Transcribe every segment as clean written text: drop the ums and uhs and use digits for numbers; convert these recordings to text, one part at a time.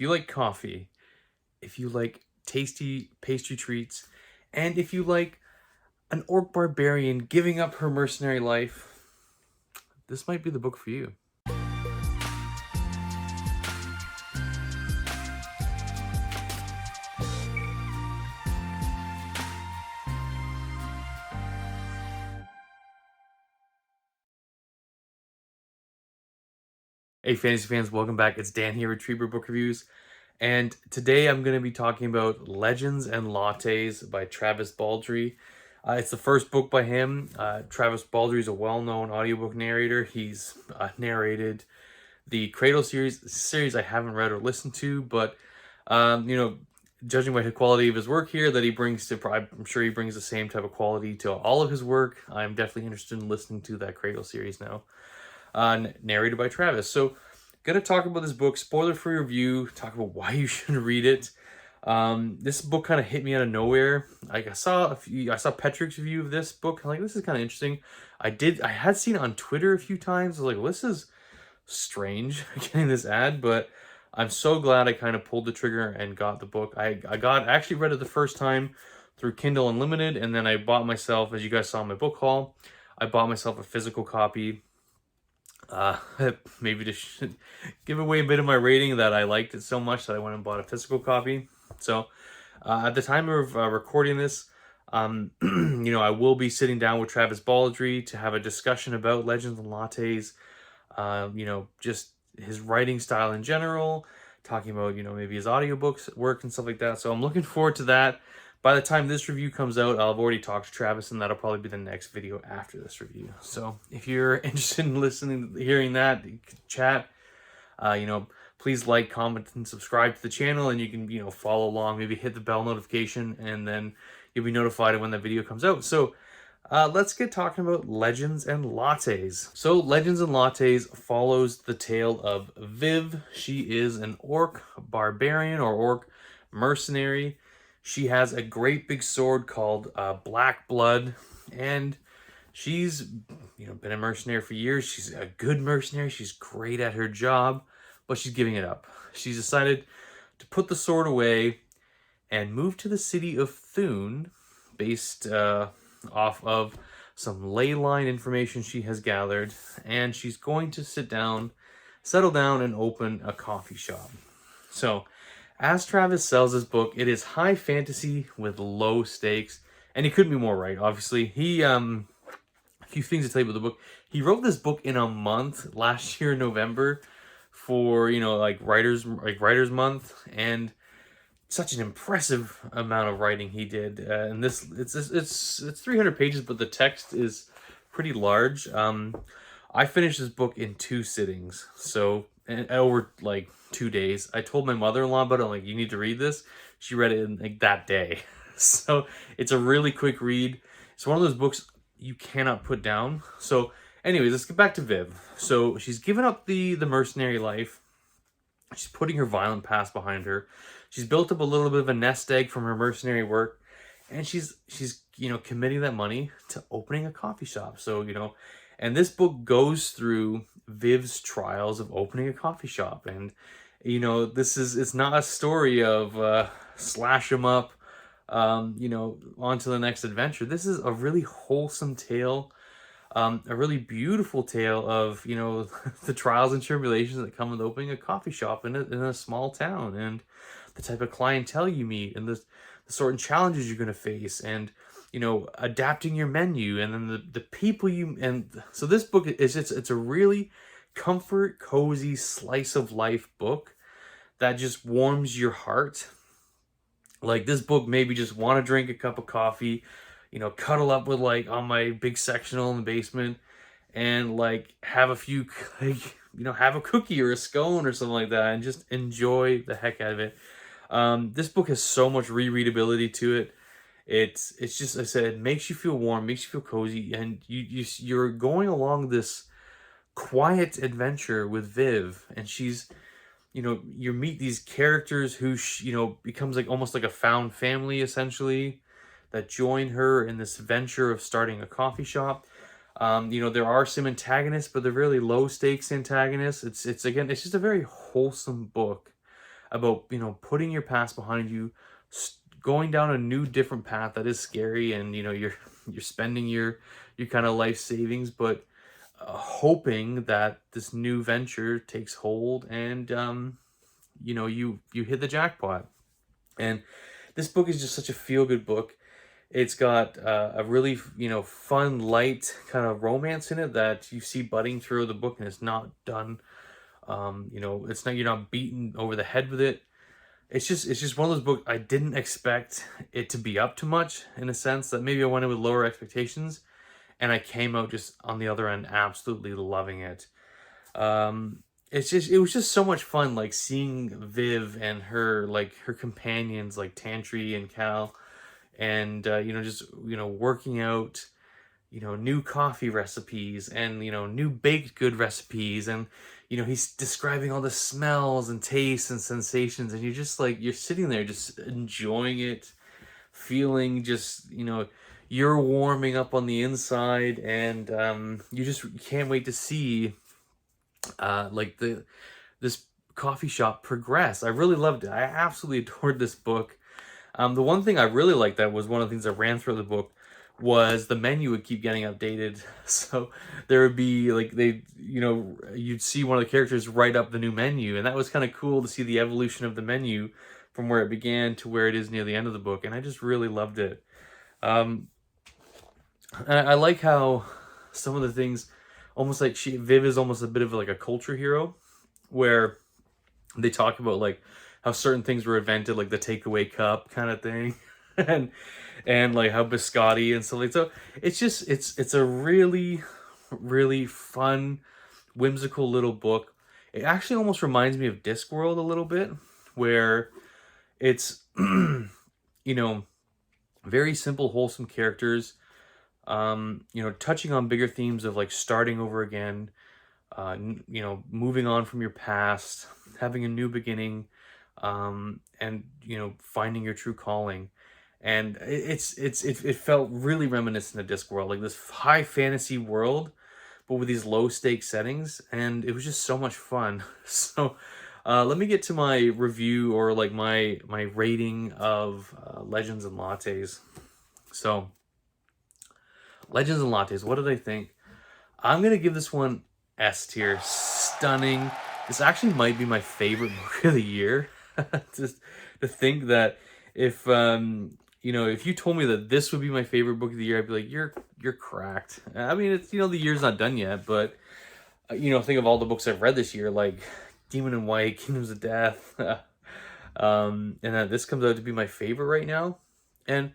you like coffee, if you like tasty pastry treats, and if you like an orc barbarian giving up her mercenary life, this might be the book for you. Hey, fantasy fans, welcome back. It's Dan here with TreeBeard Book Reviews, and today I'm going to be talking about Legends and Lattes by Travis Baldree. It's the first book by him. Travis Baldree is a well-known audiobook narrator. He's narrated the Cradle series I haven't read or listened to, but judging by the quality of his work here that he brings to, I'm sure he brings the same type of quality to all of his work. I'm definitely interested in listening to that Cradle series now, narrated by Travis. So, gonna talk about this book, spoiler-free review, talk about why you should read it. This book kind of hit me out of nowhere. Like I saw Patrick's review of this book. I'm like, this is kind of interesting. I had seen it on Twitter a few times. I was like, well, this is strange getting this ad, but I'm so glad I kind of pulled the trigger and got the book. I actually read it the first time through Kindle Unlimited, and then I bought myself, as you guys saw in my book haul, I bought myself a physical copy. Uh, Maybe to give away a bit of my rating that I liked it so much that I went and bought a physical copy. So at the time of recording this, I will be sitting down with Travis Baldree to have a discussion about Legends and Lattes, just his writing style in general, talking about, maybe his audiobooks work and stuff like that. So I'm looking forward to that. By the time this review comes out, I'll have already talked to Travis, and that'll probably be the next video after this review. So if you're interested in hearing that, chat, please like, comment, and subscribe to the channel, and you can, follow along, maybe hit the bell notification, and then you'll be notified when that video comes out. So let's get talking about Legends and Lattes. So Legends and Lattes follows the tale of Viv. She is an orc barbarian or orc mercenary. She has a great big sword called Black Blood, and she's been a mercenary for years. She's a good mercenary. She's great at her job, but she's giving it up. She's decided to put the sword away and move to the city of Thune, based off of some ley line information she has gathered, and she's going to settle down, and open a coffee shop. So, as Travis sells his book, it is high fantasy with low stakes, and he couldn't be more right. Obviously, a few things to tell you about the book. He wrote this book in a month last year in November for writers month, and such an impressive amount of writing he did. And it's 300 pages, but the text is pretty large. I finished this book in 2 sittings, so over 2 days. I told my mother-in-law about it. I'm like, you need to read this. She read it in that day. So it's a really quick read. It's one of those books you cannot put down. So anyways, let's get back to Viv. So she's given up the mercenary life. She's putting her violent past behind her. She's built up a little bit of a nest egg from her mercenary work, and she's committing that money to opening a coffee shop. So, and this book goes through Viv's trials of opening a coffee shop. And, it's not a story of slash 'em up, on to the next adventure. This is a really wholesome tale, a really beautiful tale of, the trials and tribulations that come with opening a coffee shop in a small town, and the type of clientele you meet, and the certain challenges you're going to face, and adapting your menu, and then the people so this book is it's a really cozy slice of life book that just warms your heart. Like, this book made me just want to drink a cup of coffee, cuddle up with on my big sectional in the basement, and have a few have a cookie or a scone or something like that, and just enjoy the heck out of it. This book has so much rereadability to it. It's just, I said, it makes you feel warm, makes you feel cozy, and you're going along this quiet adventure with Viv, and she's, you meet these characters who, becomes almost like a found family, essentially, that join her in this venture of starting a coffee shop. There are some antagonists, but they're really low stakes antagonists. It's just a very wholesome book. about, you know, putting your past behind you, going down a new different path that is scary, and you know, you're spending your kind of life savings, but hoping that this new venture takes hold, and you know, you hit the jackpot. And this book is just such a feel good book. It's got a really, you know, fun, light kind of romance in it that you see budding through the book, and it's not done. You know, it's not, you're not beaten over the head with it. It's just one of those books I didn't expect it to be up to much, in a sense that maybe I went in with lower expectations, and I came out just on the other end absolutely loving it. It was just so much fun, like seeing Viv and her, like her companions like Tantry and Cal, and you know, just, you know, working out, you know, new coffee recipes, and you know, new baked good recipes, and you know, he's describing all the smells and tastes and sensations, and you're just like, you're sitting there just enjoying it, feeling just, you know, you're warming up on the inside, and you just can't wait to see like this coffee shop progress. I really loved it. I absolutely adored this book. The one thing I really liked, that was one of the things that ran through the book, was the menu would keep getting updated. So there would be like, they, you know, you'd see one of the characters write up the new menu, and that was kind of cool to see the evolution of the menu from where it began to where it is near the end of the book, and I just really loved it. Um, I like how some of the things, almost like Viv is almost a bit of like a culture hero, where they talk about like how certain things were invented, like the takeaway cup kind of thing, and like how biscotti and stuff like, so it's just, it's a really really fun, whimsical little book. It actually almost reminds me of Discworld a little bit, where it's you know, very simple, wholesome characters, you know, touching on bigger themes of like starting over again, you know, moving on from your past, having a new beginning, and you know, finding your true calling. And it felt really reminiscent of Discworld, like this high fantasy world, but with these low stakes settings, and it was just so much fun. So, let me get to my review, or like my rating of Legends and Lattes. So, Legends and Lattes, what did I think? I'm gonna give this one S tier. Stunning. This actually might be my favorite book of the year. Just to think that if you know, if you told me that this would be my favorite book of the year, I'd be like, you're cracked. I mean, it's, you know, the year's not done yet, but you know, think of all the books I've read this year, like Demon in White, Kingdoms of Death, and that this comes out to be my favorite right now. And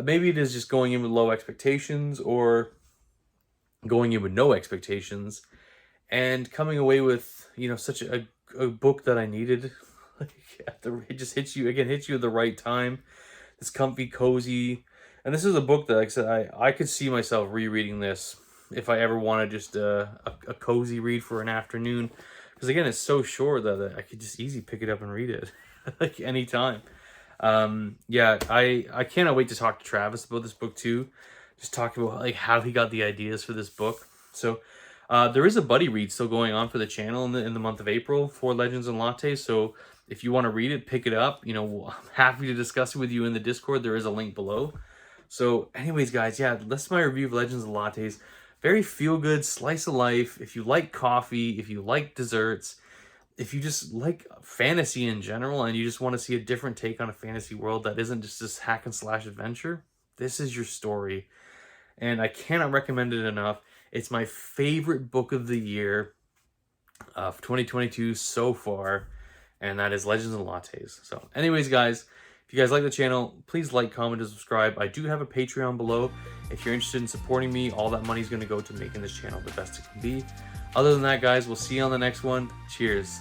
maybe it is just going in with low expectations, or going in with no expectations, and coming away with, you know, such a book that I needed. Like, it just hits you again, hits you at the right time. It's comfy, cozy, and this is a book that, like I said, I could see myself rereading this if I ever wanted just a cozy read for an afternoon, because again, it's so short that I could just easily pick it up and read it like anytime. Yeah, I cannot wait to talk to Travis about this book too. Just talk about like how he got the ideas for this book. So there is a buddy read still going on for the channel in the month of April for Legends and Lattes. So if you want to read it, pick it up. You know, I'm happy to discuss it with you in the Discord. There is a link below. So anyways, guys, yeah, that's my review of Legends and Lattes. Very feel-good, slice of life. If you like coffee, if you like desserts, if you just like fantasy in general, and you just want to see a different take on a fantasy world that isn't just this hack and slash adventure, this is your story. And I cannot recommend it enough. It's my favorite book of the year of 2022 so far, and that is Legends and Lattes. So anyways, guys, if you guys like the channel, please like, comment, and subscribe. I do have a Patreon below. If you're interested in supporting me, all that money is going to go to making this channel the best it can be. Other than that, guys, we'll see you on the next one. Cheers.